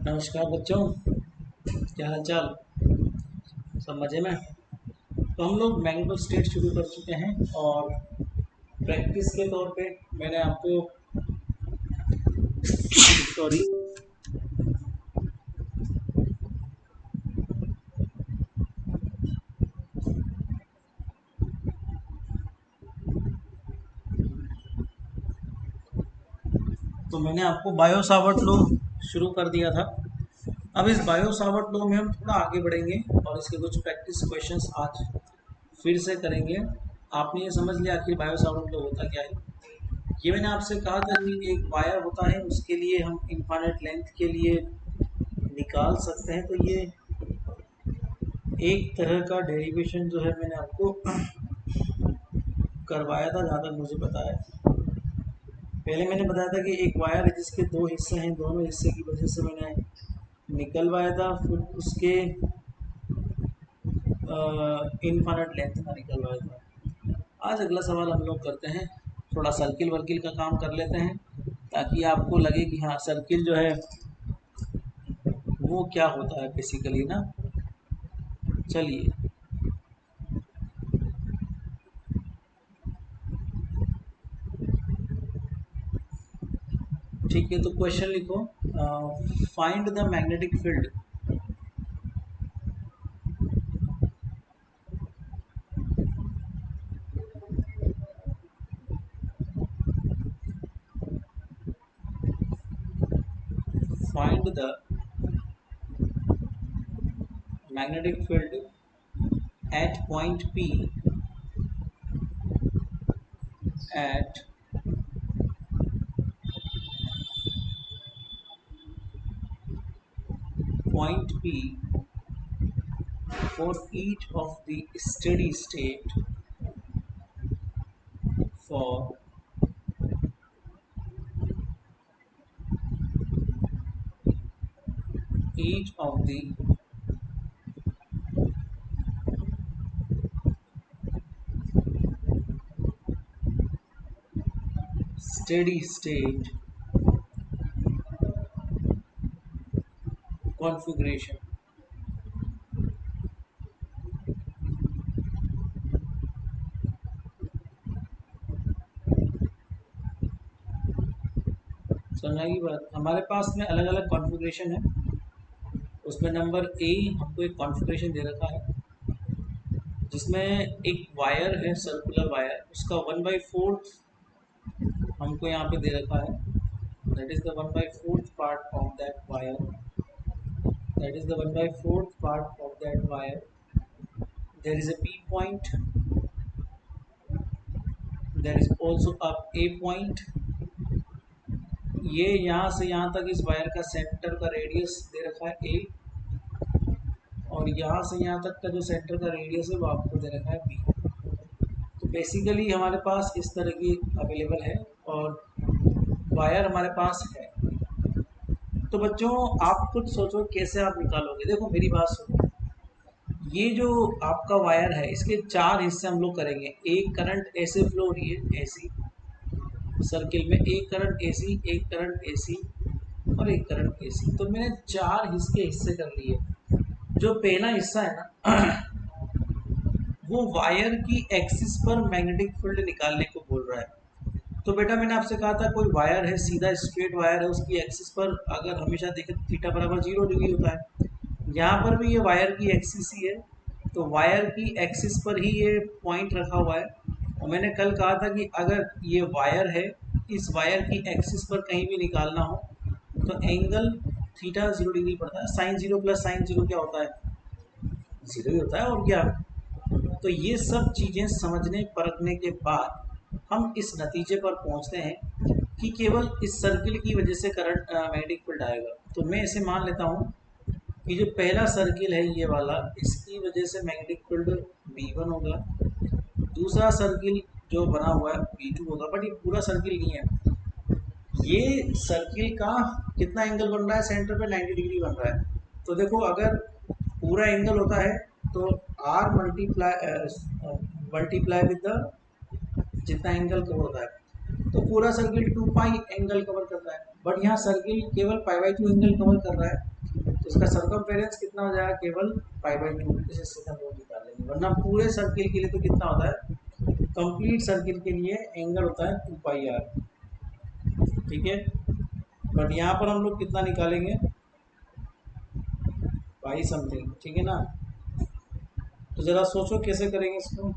नमस्कार बच्चों, क्या हाल चाल। सब मज़े में। तो हम लोग मैंगो स्टेट शुरू कर चुके हैं और प्रैक्टिस के तौर पे मैंने आपको सॉरी तो मैंने आपको बायो सावर्ट लॉ शुरू कर दिया था। अब इस बायो सावर्ट लॉ में हम थोड़ा आगे बढ़ेंगे और इसके कुछ प्रैक्टिस क्वेश्चंस आज फिर से करेंगे। आपने ये समझ लिया आखिर बायो सावर्ट लॉ होता क्या है। ये मैंने आपसे कहा था कि एक वायर होता है, उसके लिए हम इनफाइनाइट लेंथ के लिए निकाल सकते हैं। तो ये एक तरह का डेरिवेशन जो है मैंने आपको करवाया था, जहाँ तक मुझे पता है। पहले मैंने बताया था कि एक वायर है जिसके दो हिस्से हैं, दोनों हिस्से की वजह से मैंने निकलवाया था, फिर उसके इनफाइनाइट लेंथ का निकलवाया था। आज अगला सवाल हम लोग करते हैं, थोड़ा सर्किल वर्किल का काम कर लेते हैं ताकि आपको लगे कि हाँ सर्किल जो है वो क्या होता है बेसिकली ना। चलिए, ठीक है, तो क्वेश्चन लिखो, find the magnetic field. Find the magnetic field at point P at point P for each of the steady state for each of the steady state configuration। समझ की बात। हमारे पास में अलग अलग कॉन्फ़िगरेशन है। उसमें नंबर ए हमको एक कॉन्फ़िगरेशन दे रखा है जिसमें एक वायर है, सर्कुलर वायर, उसका 1/4 हमको यहाँ पे दे रखा है। That is the 1/4 part of that wire. That is the 1/4 part of that wire. There is a P point. There is also a A point. ये यहाँ से यहाँ तक इस वायर का सेंटर का रेडियस दे रखा है A, और यहाँ से यहाँ तक का जो सेंटर का रेडियस है वो आपको दे रखा है B। तो बेसिकली हमारे पास इस तरह की अवेलेबल है और वायर हमारे पास है। तो बच्चों आप खुद सोचो कैसे आप निकालोगे। देखो मेरी बात सुनो, ये जो आपका वायर है इसके चार हिस्से हम लोग करेंगे। एक करंट ऐसे फ्लो हो रही है, ऐसी सर्किल में एक करंट एसी, एक करंट एसी और एक करंट एसी। तो मैंने चार हिस्से कर लिए। जो पहला हिस्सा है ना वो वायर की एक्सिस पर मैग्नेटिक फील्ड निकालने को बोल रहा है। तो बेटा मैंने आपसे कहा था कोई वायर है, सीधा स्ट्रेट वायर है, उसकी एक्सिस पर अगर हमेशा देखें तो थीटा बराबर 0 डिग्री होता है। यहाँ पर भी ये वायर की एक्सिस ही है, तो वायर की एक्सिस पर ही ये पॉइंट रखा हुआ है। और मैंने कल कहा था कि अगर ये वायर है, इस वायर की एक्सिस पर कहीं भी निकालना हो तो एंगल थीटा 0 डिग्री पड़ता है। साइन 0 प्लस साइन 0 क्या होता है? 0 ही होता है, और क्या। तो ये सब चीज़ें समझने परखने के बाद हम इस नतीजे पर पहुंचते हैं कि केवल इस सर्किल की वजह से करंट मैग्नेटिक फील्ड आएगा। तो मैं इसे मान लेता हूँ कि जो पहला सर्किल है ये वाला, इसकी वजह से मैग्नेटिक फील्ड B1 होगा। दूसरा सर्किल जो बना हुआ है B2 होगा, बट ये पूरा सर्किल नहीं है। ये सर्किल का कितना एंगल बन रहा है? सेंटर पे 90 डिग्री बन रहा है। तो देखो अगर पूरा एंगल होता है तो R मल्टीप्लाई विद द जितना एंगल कवर होता है, तो पूरा सर्किल 2 पाई एंगल कवर करता है। बट यहाँ सर्किल केवल पाई बाई 2 एंगल कवर कर रहा है। इसका सर्कमफेरेंस कितना हो जाएगा, केवल π/2। इस हिस्से का हम लोग निकालेंगे, वरना पूरे सर्किल के लिए तो कितना होता है, कंप्लीट सर्किल के लिए एंगल होता है 2πr, ठीक है। बट यहाँ पर हम लोग कितना निकालेंगे, पाई समथिंग, ठीक है ना। तो जरा सोचो कैसे करेंगे इसको।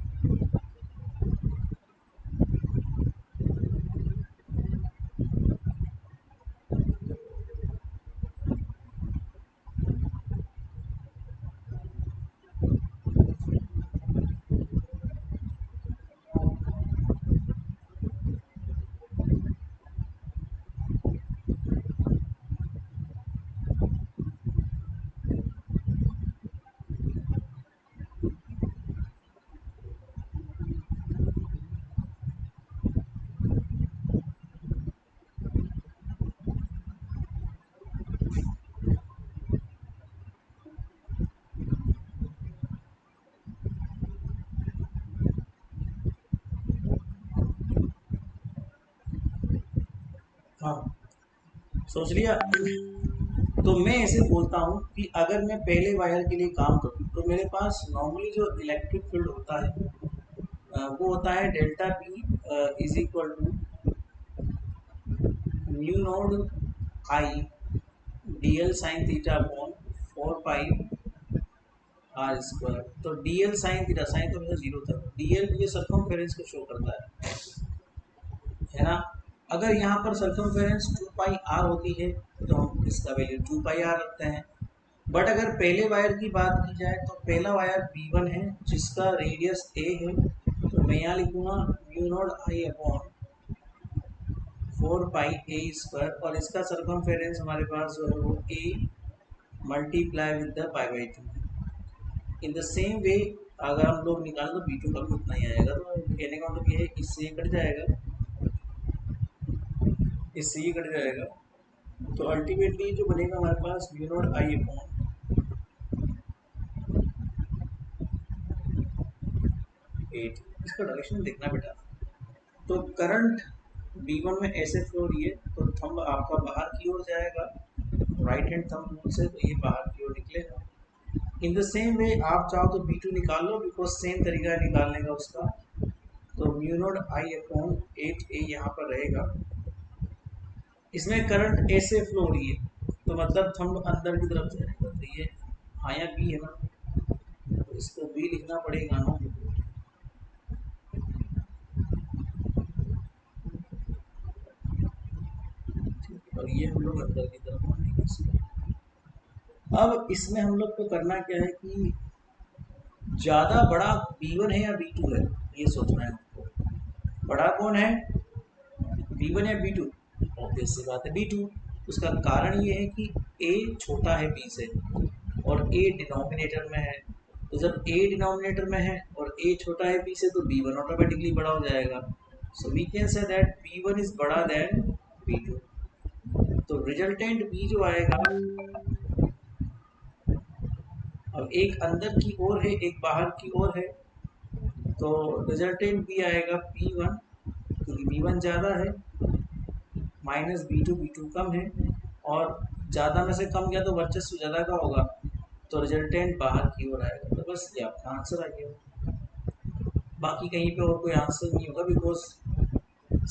हाँ, सोच लिया। तो मैं ऐसे बोलता हूँ कि अगर मैं पहले वायर के लिए काम करूँ तो मेरे पास नॉर्मली जो इलेक्ट्रिक फील्ड होता है वो होता है delta B is equal to mu naught I d l sine theta upon 4 pi r square. तो d l sine theta, sine तो मेरा जीरो था, डी एल ये सर्कमफेरेंस को शो करता है ना। अगर यहाँ पर सर्कमफेरेंस 2πr होती है तो हम इसका वैल्यू 2πr रखते हैं। बट अगर पहले वायर की बात की जाए तो पहला वायर B1 है जिसका रेडियस a है, तो मैं यहाँ लिखूंगा mu naught I upon 4 pi a square, और इसका सर्कमफेरेंस हमारे पास जो है वो a multiply with the π/2। In the same way अगर हम लोग निकालें तो B2 का भी उतना ही आएगा। तो कहने का मतलब ये है इससे ये कट जाएगा, इससे ये कट जाएगा, तो अल्टीमेटली जो बनेगा हमारे पास म्यू नॉट आई अपॉन 8। इसका डायरेक्शन देखना बेटा। तो करंट B1 में ऐसे फ्लो रही है, तो थंब आपका बाहर की ओर जाएगा, राइट हैंड थंब रूल से, तो ये बाहर की ओर निकलेगा। इन द सेम वे आप चाहो तो B2 निकाल लो, बिकॉज सेम तरीका है निकालने का उसका। तो mu naught I upon 8a यहाँ पर रहेगा। इसमें करंट ऐसे फ्लो हो रही है, तो मतलब थंब अंदर की तरफ जाएगा, तो ये आया B है ना, तो इसको B लिखना पड़ेगा ना। और ये हम लोग अंदर की तरफ मानेंगे इसको। अब इसमें हम लोग को करना क्या है कि ज़्यादा बड़ा B1 है या B2 है, ये सोचना है हमको। बड़ा कौन है, B1 या B2? ऑब्वियस सी बात है B2। उसका कारण ये है कि A छोटा है B से और A डिनोमिनेटर में है। तो जब A डिनोमिनेटर में है और A छोटा है B से, तो B1 ऑटोमेटिकली बड़ा हो जाएगा। So we can say that B1 is बड़ा देन B2। तो रिजल्टेंट B जो आएगा, अब एक अंदर की ओर है एक बाहर की ओर है, तो रिजल्टेंट B आएगा P1, क्योंकि B1 ज़्यादा है, माइनस B2, B2 कम है, और ज़्यादा में से कम गया तो वर्चस्व ज़्यादा का होगा, तो रिजल्टेंट बाहर की ओर आएगा। तो बस ये आपका आंसर आ गया। बाकी कहीं पे और कोई आंसर नहीं होगा, बिकॉज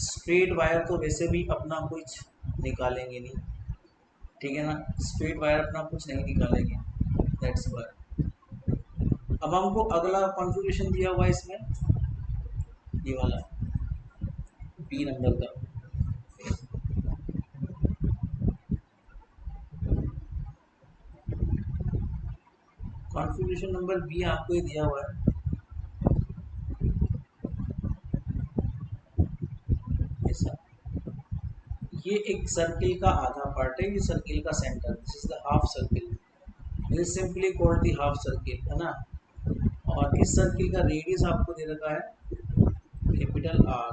स्ट्रेट वायर तो वैसे भी अपना कुछ निकालेंगे नहीं, ठीक है ना। स्ट्रेट वायर अपना कुछ नहीं निकालेंगे, दैट्स वाई। अब हमको अगला कॉन्फ़िगरेशन दिया हुआ है इसमें, ये वाला बी नंबर का। कॉन्फ़िगरेशन नंबर बी आपको ये दिया हुआ है, ऐसा। ये एक सर्किल का आधा पार्ट है, ये सर्किल का centre, this is the half circle, this is simply called the half circle, है ना। और इस सर्किल का रेडियस आपको दे रखा है कैपिटल आर,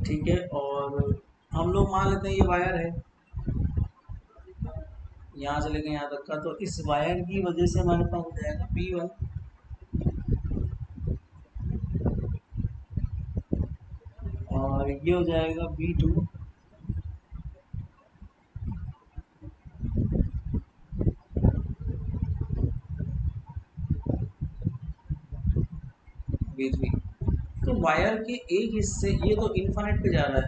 ठीक है। और हम लोग मान लेते हैं ये वायर है, यहाँ से लेकर यहाँ तक का, तो इस वायर की वजह से हमारे पास हो जाएगा P1, और ये हो जाएगा B2, B3। तो वायर के एक हिस्से, ये तो इन्फाइनाइट पे जा रहा है,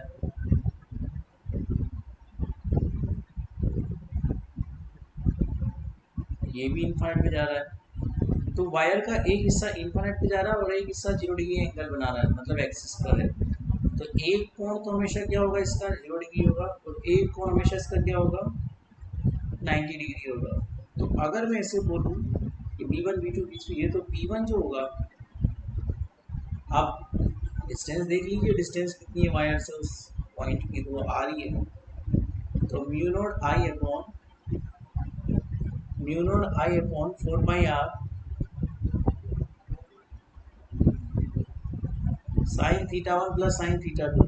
ये भी इन्फाइनाइट पे जा रहा है। तो वायर का एक हिस्सा इन्फाइनाइट पे जा रहा है और एक हिस्सा 0 डिग्री एंगल बना रहा है, मतलब एक्सिस पर है। तो एक कोण तो हमेशा क्या होगा, इसका 0 डिग्री होगा, और एक कोण हमेशा इसका क्या होगा, 90 डिग्री होगा। तो अगर मैं इसे बोलूँ कि B1 B2 B3, ये तो B1 जो होगा, आप डिस्टेंस देख लीजिए, डिस्टेंस कितनी है वायर से उस पॉइंट की, तो आ रही है। तो mu naught I upon 4 pi r sine theta one plus sine theta two.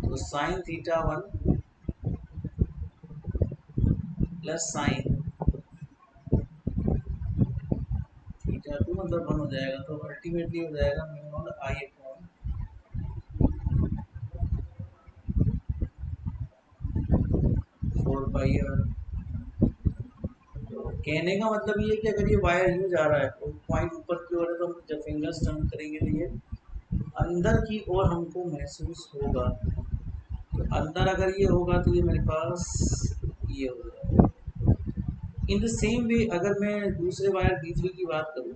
तो sine theta one plus sine theta two मतलब 1 हो जाएगा। तो अल्टीमेटली हो जाएगा mu naught I upon 4 pi r. तो कहने का मतलब ये है कि अगर ये वायर यूं जा रहा है और पॉइंट ऊपर की ओर है, तो हम जब फिंगर्स टर्न करेंगे तो ये अंदर की ओर हमको महसूस होगा। तो अंदर अगर ये होगा तो ये मेरे पास ये हो जाएगा। इन द सेम वे अगर मैं दूसरे वायर B3 की बात करूँ,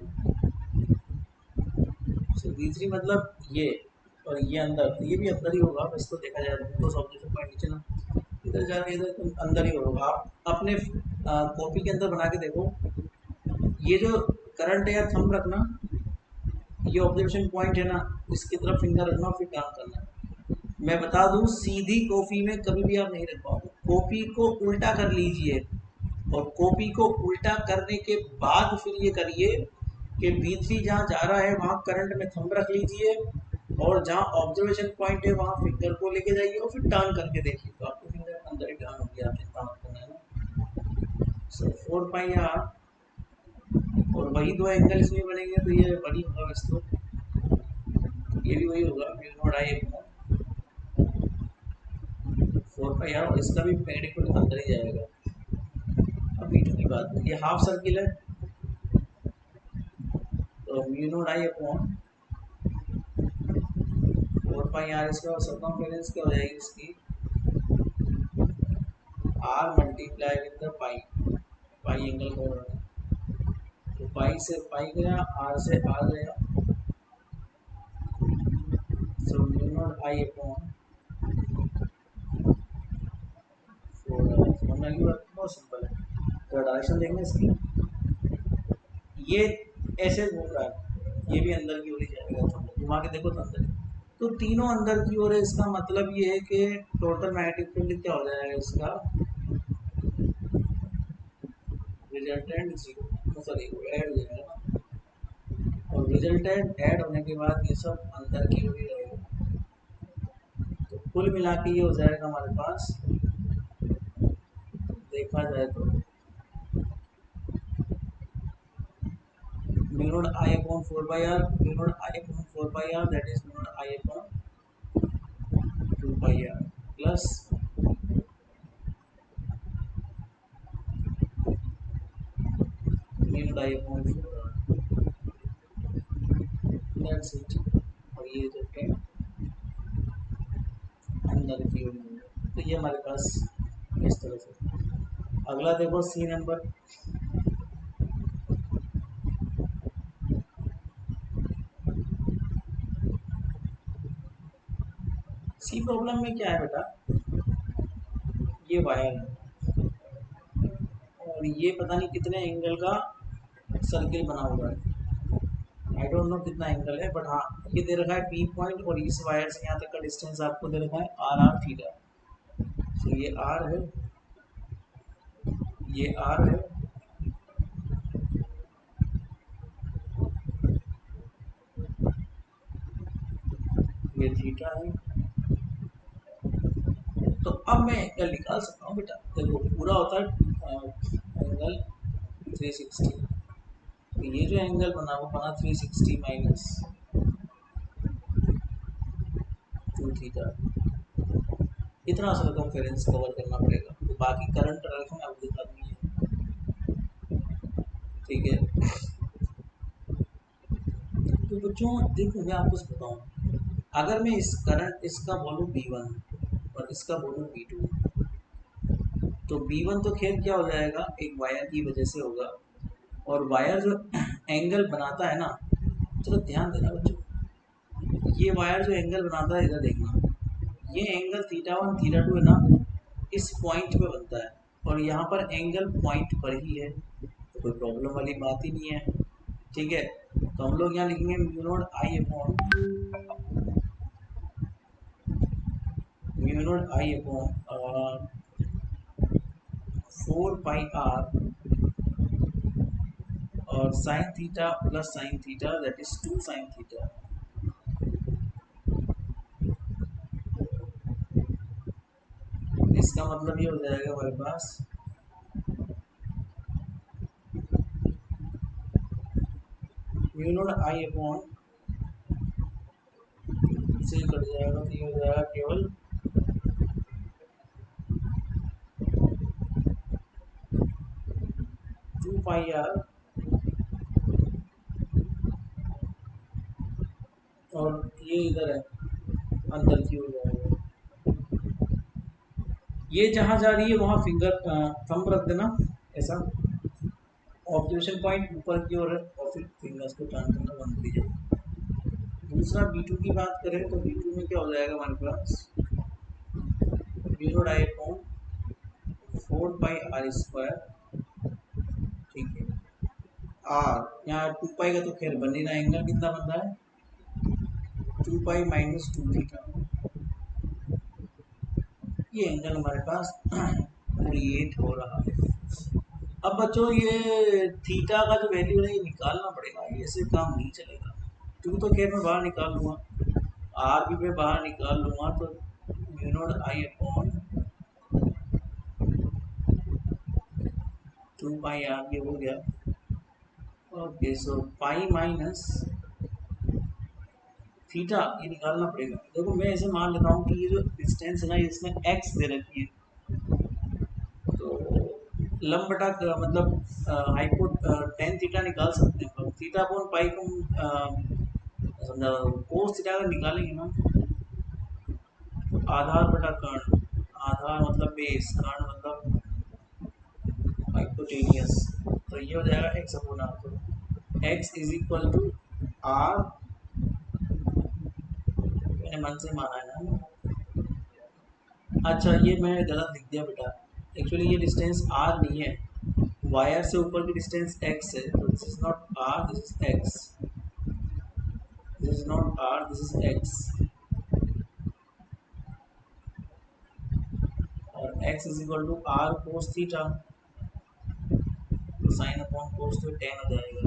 तो B3 मतलब ये, और ये अंदर, तो ये भी अंदर ही होगा। बस तो देखा जाए तो ऑब्जेक्शन पॉइंट नीचे ना इधर जाके इधर, तो अंदर ही होगा। आप अपने कॉपी के अंदर बना के देखो, ये जो करंट है या थंब रखना, ये ऑब्जर्वेशन पॉइंट है ना, इसकी तरफ फिंगर रखना और फिर काम करना है। मैं बता दूं, सीधी कॉपी में कभी भी आप नहीं रख पाओगे। कॉपी को उल्टा कर लीजिए, और कॉपी को उल्टा करने के बाद फिर ये करिए कि B3 जहाँ जा रहा है वहाँ करंट में थंब रख लीजिए, और जहाँ ऑब्जर्वेशन पॉइंट है वहाँ फिंगर को लेके जाइए और फिर टर्न करके देखिए, तो आपकी फिंगर अंदर ही टर्न होगी, आपने काम करना है ना। सो 4 पाई आर, और वही दो एंगल इसमें बनेंगे, तो ये वही होगा वैसे तो, ये भी वही होगा mu naught I upon 4 pi r, और इसका भी पेरिपेंडिकुलर अंदर ही जाएगा। अब B2 की बात है, ये हाफ सर्किल है, तो mu naught I upon 4 pi r, इसका सर्कमफेरेंस क्या हो जाएगी इसकी, r multiply with the pi, pi angle का हो रहा है। तो पाई से पाई गया, आर से आर गया, सो म्यू नॉट आई अपॉन 4 समझना की बात बहुत सिंपल है। तो डायरेक्शन देखेंगे इसकी, ये ऐसे घूम रहा है, ये भी अंदर की ओर ही जाएगा, तो घुमा के देखो तो अंदर ही। तो तीनों अंदर की ओर है, इसका मतलब ये है कि टोटल मैग्नेटिक फील्ड क्या हो जाएगा इसका, रिजल्टेंट जीरो, सॉरी ऐड हो जाएगा ना, और रिजल्टेंट ऐड होने के बाद ये सब अंदर की ओर ही रहेगा। तो कुल मिला के ये हो जाएगा हमारे पास, देखा जाए तो mu naught I upon 4 pi r, mu naught I upon 4 pi r, that is mu naught I upon 2 pi r plus mu naught I upon 4 r, that's it. और ये जो है अंदर की ओर में, तो ये हमारे पास इस तरह से। अगला देखो सी नंबर, सी प्रॉब्लम में क्या है बेटा, ये वायर है और ये पता नहीं कितने एंगल का सर्किल बना हुआ है, आई डोंट नो कितना एंगल है, बट हाँ ये दे रखा है पी पॉइंट, और इस वायर से यहाँ तक का डिस्टेंस आपको दे रखा है आर आर थीटा। तो ये आर है, ये आर है, ये थीटा है। तो अब मैं एंगल निकाल सकता हूँ बेटा, देखो पूरा होता है एंगल 360, तो ये जो एंगल बना वो बना 360 माइनस 2 थीटा। इतना सर्कमफेरेंस कवर करना पड़ेगा, तो बाकी करंट डायरेक्शन आपको दिखा दूंगी, ठीक है। तो तो बच्चों देखो मैं आपको बताऊं, अगर मैं इस करंट इसका बोलूँ B1 और इसका बोलूँ B2, तो B1 तो खैर क्या हो जाएगा, एक वायर की वजह से होगा। और वायर जो एंगल बनाता है ना, चलो ध्यान देना बच्चों, ये वायर जो एंगल बनाता है इधर देखना, ये एंगल θ1 θ2 है ना, इस पॉइंट पे बनता है और यहाँ पर एंगल पॉइंट पर ही है, तो कोई प्रॉब्लम वाली बात ही नहीं है। ठीक है, तो हम लोग यहाँ लिखेंगे mu naught four pi r और sine theta plus sine theta that is 2 sine theta. इसका मतलब ये हो जाएगा हमारे पास म्यू नॉट से कट जाएगा, तो ये हो जाएगा केवल 2 पाई आर और ये इधर है अंदर की हो जाएगा। ये जहाँ जा रही है वहाँ फिंगर थंब रख देना ऐसा, ऑब्जर्वेशन पॉइंट ऊपर की ओर है और फिर फिंगर्स को टर्न करना बंद कीजिए। दूसरा B2 की बात करें तो B2 में क्या हो जाएगा हमारे पास, फोर पाई आर स्क्वायर। ठीक है, आर यहाँ 2 पाई का तो खैर बन नहीं रहा, एंगल कितना बन रहा है 2 पाई माइनस 2 थीटा, ये एंगल हमारे पास क्रिएट हो रहा है। अब बच्चों ये थीटा का जो वैल्यू है ये निकालना पड़ेगा, ये ऐसे काम नहीं चलेगा। 2 तो खैर मैं बाहर निकाल लूँगा, आर भी मैं बाहर निकाल लूँगा, तो म्यू नॉट 2 पाई आर ये हो गया। ओके, सो पाई माइनस थीटा ये निकालना पड़ेगा। देखो मैं ऐसे मान लेता हूँ कि ये जो डिस्टेंस है ना इसमें एक्स दे रखी है, तो लंब बटा मतलब हाइपो टेन थीटा निकाल सकते हैं हम। थीटा अपॉन पाई को कोस थीटा अगर निकालेंगे ना, तो आधार बटा कर्ण, आधार मतलब बेस, कर्ण मतलब हाइपोटेनियस, तो ये हो जाएगा एक्स अपॉन आर। तो x is equal to r, मैंने मन से माना है ना। अच्छा ये मैंने गलत लिख दिया बेटा, एक्चुअली ये डिस्टेंस आर नहीं है, वायर से ऊपर की डिस्टेंस एक्स है, तो this is not r this is x, this is not r this is x, और x is equal to r cos theta, तो साइन अपॉन कोस तो टेन हो जाएगा।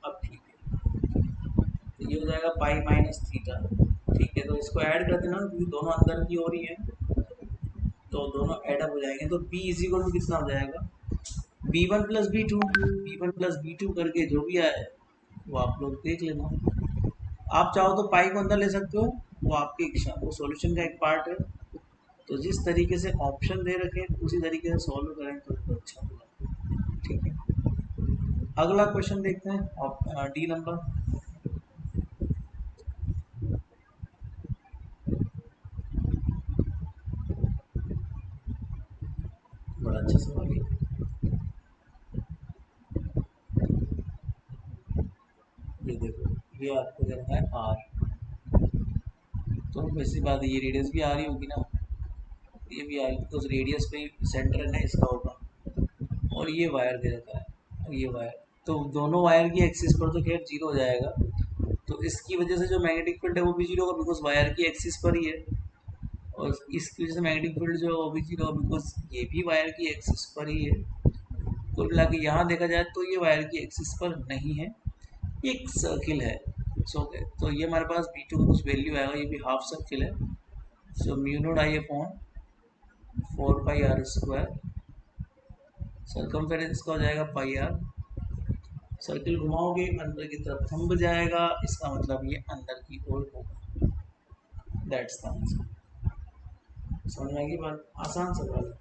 अब ठीक है, तो ये हो जाएगा पाई माइनस थीटा। ठीक है, तो इसको ऐड कर देना क्योंकि दोनों अंदर की ओर ही है, तो दोनों ऐड अप हो जाएंगे, तो b इज इक्वल टू कितना हो जाएगा, b1 plus b2, b1 plus b2 करके जो भी आए वो आप लोग देख लेना। आप चाहो तो पाई को अंदर ले सकते हो, वो आपकी इच्छा, वो सॉल्यूशन का एक पार्ट है। तो जिस तरीके से ऑप्शन दे रखे उसी तरीके से सॉल्व करें तो अच्छा होगा। ठीक है, अगला क्वेश्चन देखते हैं, डी नंबर। बड़ा अच्छा सवाल है, ये देखो ये आपको देना है आर, तो वैसी बात है ये रेडियस भी आ रही होगी ना, ये भी आ रही, तो उस रेडियस पे सेंटर है ना इसका होगा, और ये वायर दे रखा है और ये वायर, तो दोनों वायर की एक्सिस पर तो खैर जीरो हो जाएगा, तो इसकी वजह से जो मैग्नेटिक फील्ड है वो भी जीरो होगा बिकॉज वायर की एक्सिस पर ही है, और इसकी वजह से मैग्नेटिक फील्ड जो है वो भी जीरो होगा बिकॉज ये भी वायर की एक्सिस पर ही है। कुल मिला के यहाँ देखा जाए तो ये वायर की एक्सिस पर नहीं है, एक सर्किल है। सो तो ये हमारे पास B2 का कुछ वैल्यू आएगा, ये भी हाफ सर्किल है, so mu naught I upon four pi r square, circumference का हो जाएगा पाई आर, सर्किल घुमाओगे अंदर की तरफ थंब जाएगा, इसका मतलब ये अंदर की ओर होगा। That's the answer. समझ में आएगी बात, आसान सवाल है।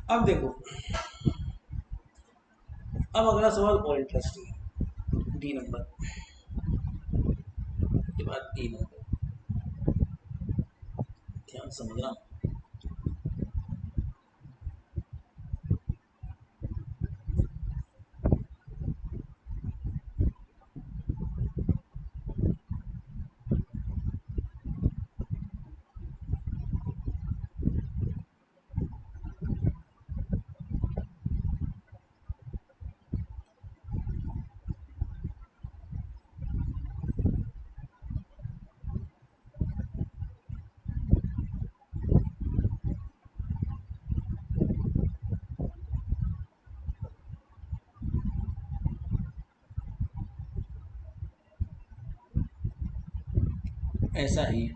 अब देखो, अब अगला सवाल और इंटरेस्टिंग है, डी नंबर के बाद ई नंबर, ध्यान समझना। ऐसा ही है,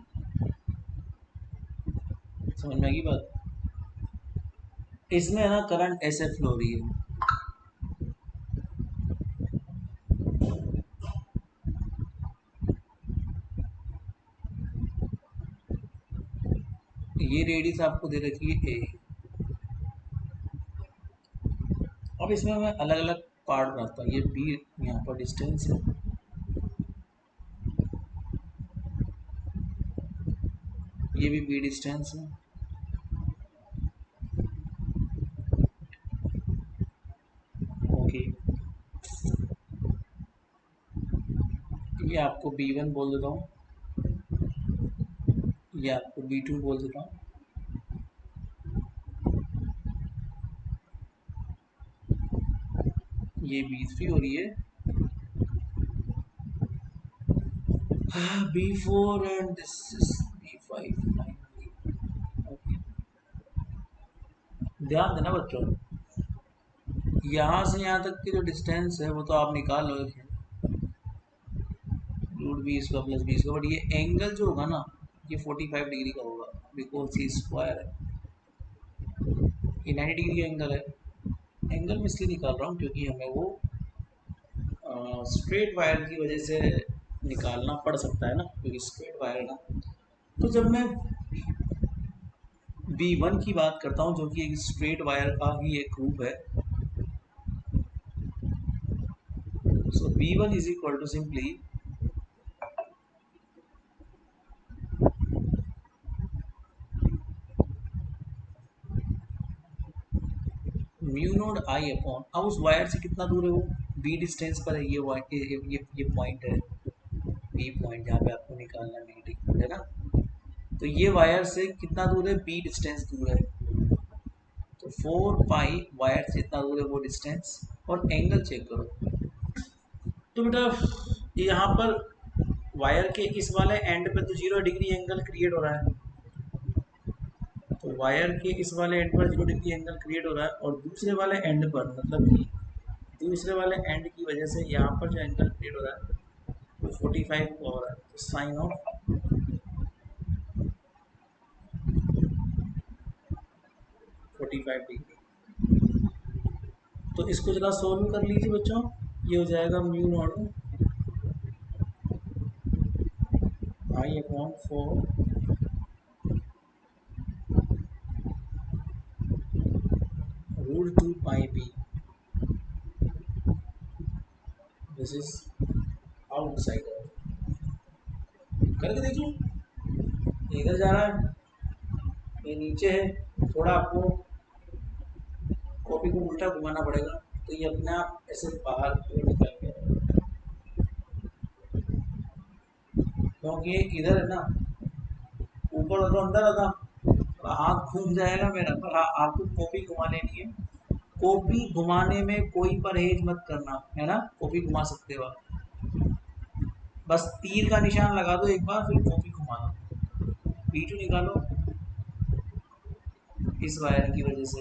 समझ में आएगी बात। इसमें है ना करंट ऐसे फ्लो रही है, ये रेडियस आपको दे रखी है ए। अब इसमें मैं अलग अलग पार्ट बनाता हूँ, ये बी यहाँ पर डिस्टेंस है, ये भी बी डिस्टेंस है, ओके। ये आपको B1 बोल देता हूँ, ये आपको B2 बोल देता हूँ, ये B3 और ये B4 and this is B5। Okay, ध्यान देना बच्चों, यहाँ से यहाँ तक की जो डिस्टेंस है वो तो आप निकाल लो, रूट बी इसका प्लस बी इसका, बट ये एंगल जो होगा ना ये 45 डिग्री का होगा, बिकॉज सी स्क्वायर है, ये 90 डिग्री का एंगल है। एंगल में इसलिए निकाल रहा हूँ क्योंकि हमें वो स्ट्रेट वायर की वजह से निकालना पड़ सकता है ना, क्योंकि स्ट्रेट वायर है ना। तो जब मैं B1 की बात करता हूँ जो कि एक स्ट्रेट वायर का ही एक रूप है, so B1 is equal to simply mu naught I upon, अब उस वायर से कितना दूर है वो, बी डिस्टेंस पर है, ये पॉइंट है, बी पॉइंट जहाँ पे आपको निकालना है ना। तो ये वायर से कितना दूर है, बी डिस्टेंस दूर है, तो 4 पाई वायर से इतना दूर है वो डिस्टेंस, और एंगल चेक करो। तो बेटा यहाँ पर वायर के इस वाले एंड पे तो 0 डिग्री एंगल क्रिएट हो रहा है, तो वायर के इस वाले एंड पर 0 डिग्री एंगल क्रिएट हो रहा है, और दूसरे वाले एंड पर मतलब कि दूसरे वाले एंड की वजह से यहाँ पर जो एंगल क्रिएट हो रहा है वो 45 हो रहा है, तो साइन ऑफ 45 डिग्री। तो इसको जरा सोल्व कर लीजिए बच्चों, ये हो जाएगा mu naught I upon 4 root 2 pi B, this is outside. करके देख लो, इधर जा रहा है, ये नीचे है, थोड़ा आपको कॉपी को उल्टा घुमाना पड़ेगा, तो ये अपने आप ऐसे बाहर की ओर निकल गया, क्योंकि ये इधर है ना, ऊपर हो तो अंदर आता, तो हाथ घूम जाएगा मेरा, पर आपको कॉपी घुमा लेनी है। कॉपी घुमाने में कोई परहेज मत करना है ना, कॉपी घुमा सकते हो आप, बस तीर का निशान लगा दो एक बार, फिर कॉपी घुमा दो, B2 निकालो इस वायर की वजह से,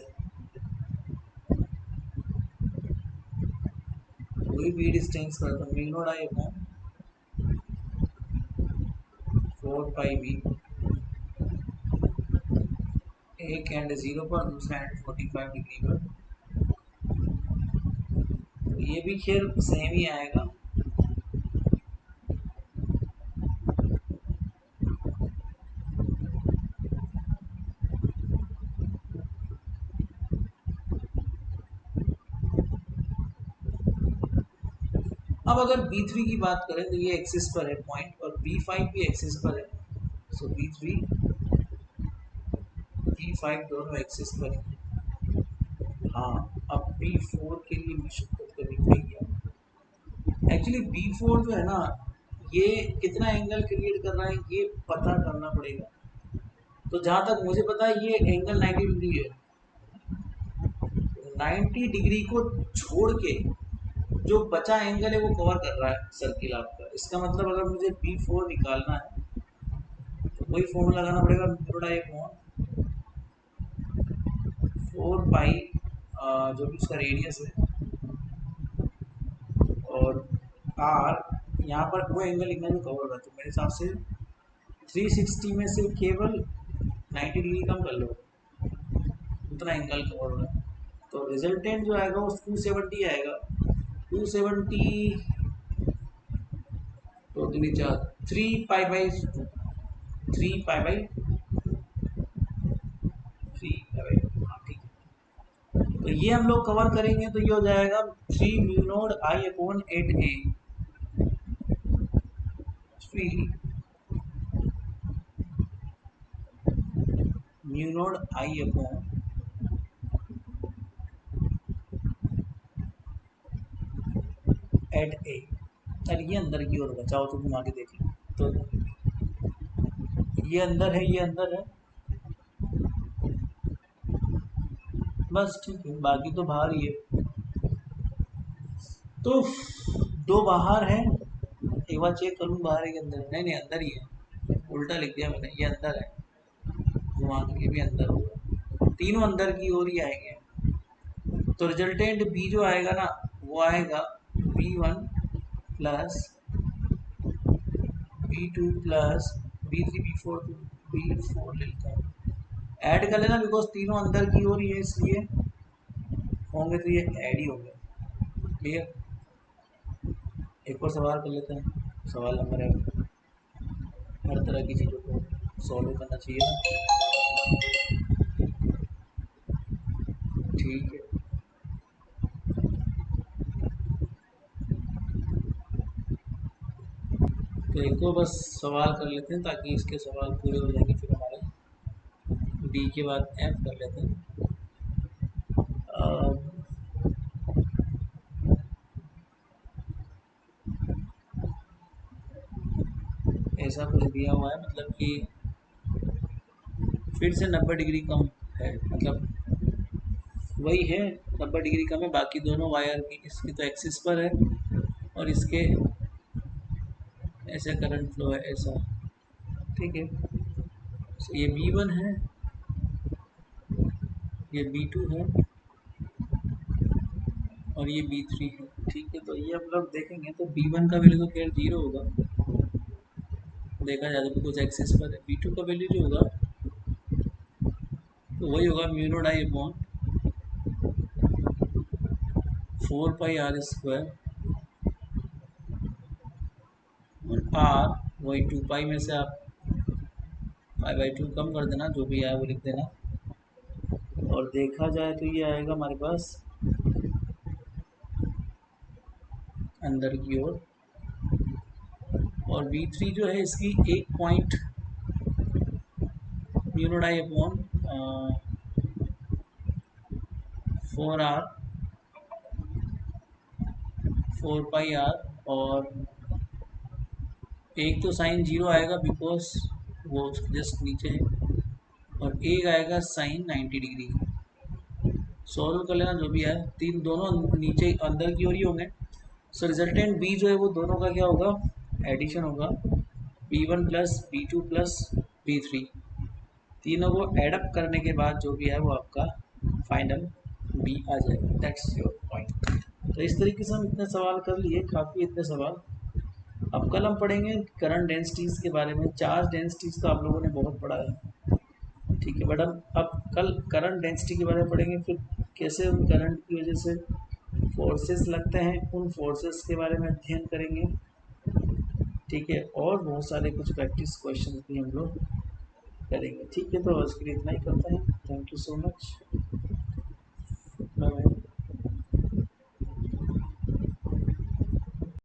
वही बी डिस्टेंस कर दो, mu naught I upon 4 pi B, एक एंड 0 पर, दूसरा एंड 45 डिग्री पर, तो ये भी खेल सेम ही आएगा। अब अगर B3 की बात करें तो ये एक्सिस पर है पॉइंट और B5 भी एक्सिस पर है। सो B3 B5 दोनों एक्सिस पर है। हाँ, अब B4 के लिए मशक्कत करनी पड़ेगी। एक्चुअली B4 जो है ना, ये कितना एंगल क्रिएट कर रहा है ये पता करना पड़ेगा। तो जहाँ तक मुझे पता है ये एंगल 90 डिग्री है। 90 डिग्री को छोड़ के जो बचा एंगल है वो कवर कर रहा है सर्किल आपका। इसका मतलब अगर मुझे B4 निकालना है तो वही फॉर्मूला लगाना पड़ेगा, थोड़ा एक 4 पाई जो भी उसका रेडियस है और आर, यहाँ पर वो एंगल लिखना जो कवर हो रहा है। तो मेरे हिसाब से 360 में से केवल 90 डिग्री कम कर लो, उतना एंगल कवर हो रहा है। तो रिजल्टेंट जो आएगा वो 270 आएगा। 270 तो 3 पाई बाई 3 पाई बाई 2, हाँ ठीक है। तो ये हम लोग कवर करेंगे तो ये हो जाएगा 3 mu naught I upon 8a। 3 mu naught I upon 8a। अरे ये अंदर की ओर बचाओ तो घुमा के देख लो। तो ये अंदर है, ये अंदर है, बस ठीक है, बाकी तो बाहर ही है। तो दो बाहर है, एक बार चेक करूँ बाहर है कि अंदर है। नहीं नहीं, अंदर ही है, उल्टा लिख दिया मैंने, ये अंदर है, घुमा के भी अंदर होगा, तीनों अंदर की ओर ही आएंगे। तो रिजल्टेंट बी जो आएगा ना वो आएगा B1 plus B2 plus B3 B4 B4 लेता है, ऐड कर लेना बिकॉज तीनों अंदर की ओर ही है इसलिए होंगे तो ये ऐड ही होंगे। क्लियर। एक और सवाल कर लेते हैं, सवाल नंबर है, हर तरह की चीज़ों को सॉल्व करना चाहिए ना। ठीक है, तो एक और बस सवाल कर लेते हैं ताकि इसके सवाल पूरे हो जाएंगे, फिर हमारे डी के बाद एफ कर लेते हैं। ऐसा कुछ दिया हुआ है मतलब कि फिर से 90 डिग्री कम है, मतलब वही है 90 डिग्री कम है, बाकी दोनों वायर की इसकी तो एक्सिस पर है और इसके ऐसे करंट फ्लो है ऐसा। ठीक है, तो ये B1 है, ये B2 है और ये B3 है। ठीक है, तो ये हम लोग देखेंगे तो B1 का वैल्यू तो खैर 0 होगा, देखा जाए तो कुछ एक्सिस पर है। B2 का वैल्यू जो होगा तो वही होगा mu naught I upon 4 pi r square और आर वही 2 पाई में से आप 5/2 कम कर देना, जो भी आए वो लिख देना। और देखा जाए तो ये आएगा हमारे पास अंदर की ओर, और B3 जो है इसकी एक point mu naught I upon 4 pi r, और एक तो साइन 0 आएगा बिकॉज वो जस्ट नीचे है, और एक आएगा साइन 90 डिग्री। सॉल्व कर लेना जो भी है, तीन दोनों नीचे अंदर की ओर ही होंगे। सो रिजल्टेंट बी जो है वो दोनों का क्या होगा, एडिशन होगा, B1 plus B2 plus B3, तीनों को एडअप करने के बाद जो भी है वो आपका फाइनल बी आ जाएगा। That's your point. तो इस तरीके से हम इतने सवाल कर लिए, काफ़ी इतने सवाल। अब कल हम पढ़ेंगे करंट डेंसिटीज़ के बारे में। चार्ज डेंसिटीज़ तो आप लोगों ने बहुत पढ़ा है, ठीक है, बट हम अब कल करंट डेंसिटी के बारे में पढ़ेंगे, फिर कैसे उन करंट की वजह से फोर्सेस लगते हैं, उन फोर्सेस के बारे में अध्ययन करेंगे। ठीक है, और बहुत सारे कुछ प्रैक्टिस क्वेश्चन भी हम लोग करेंगे। ठीक है, तो आज के लिए इतना ही करते हैं। Thank you so much.